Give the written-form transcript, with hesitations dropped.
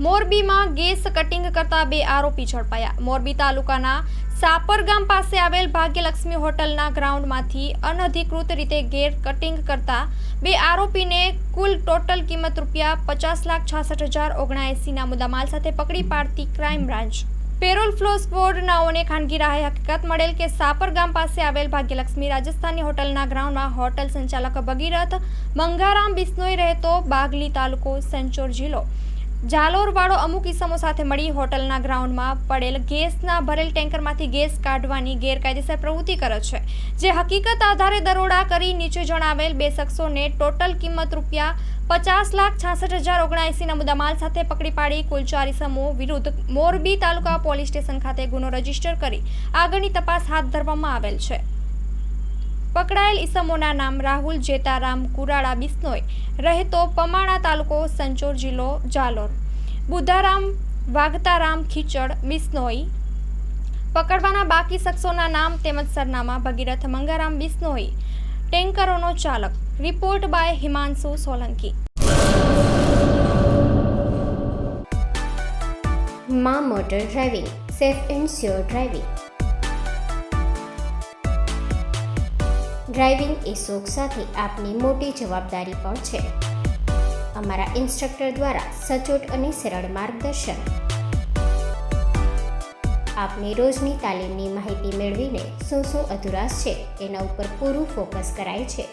મોરબીમાં gas cutting કરતા બે આરોપી ઝડપાયા। મોરબી તાલુકાના સાપર ગામ પાસે આવેલ ભાગ્યલક્ષ્મી હોટલના ગ્રાઉન્ડમાંથી અનધિકૃત રીતે ગેસ કટિંગ કરતા બે આરોપીને કુલ ટોટલ કિંમત ₹50,66,079ના મુદ્દામાલ સાથે પકડી પાડતી crime branch parole furlough squad નાઓને ખાનગી રાહે હકીકત મળેલ કે સાપર ગામ પાસે આવેલ ભાગ્યલક્ષ્મી રાજસ્થાની હોટલના ગ્રાઉન્ડમાં હોટલ સંચાલક ભગીરથ મંગારામ બિશ્નોઈ રહેતો બાગલી તાલુકો સંચોર જિલ્લો જાલોરવાળો અમુક ઇસમો સાથે મળી હોટલના ગ્રાઉન્ડમાં પડેલ ગેસના ભરેલ ટેન્કરમાંથી ગેસ કાઢવાની ગેરકાયદેસર પ્રવૃત્તિ કરે છે, જે હકીકત આધારે દરોડા કરી નીચે જણાવેલ બે શખ્સોને ટોટલ કિંમત ₹50,66,079ના મુદ્દામાલ સાથે પકડી પાડી કુલ 4 ઇસમો વિરુદ્ધ મોરબી તાલુકા પોલીસ સ્ટેશન ખાતે ગુનો રજીસ્ટર કરી આગળની તપાસ હાથ ધરવામાં આવેલ છે। પકડાયેલ ઇસમોના નામ રાહુલ જેતારામ કુરાડા બિશ્નોઈ રહેતો પમાણા તાલુકો સંચોર જિલ્લો જાલોર, બુધારામ વાઘતારામ ખીચડ બિશ્નોઈ। પકડવાના બાકી શખ્સોના નામ તેમજ સરનામા ભગીરથ મંગારામ બિશ્નોઈ, ટેન્કરોનો ચાલક। Report by Himanshu Solanki. માં motor driving, safe and sure driving. Driving એ શોખ સાથે આપની મોટી જવાબદારી પણ છે। અમારા ઇન્સ્ટ્રક્ટર દ્વારા સચોટ અને સરળ માર્ગદર્શન આપની રોજની તાલીમની માહિતી મેળવીને શું અધુરાશ છે તેના ઉપર પૂરું ફોકસ કરાય છે।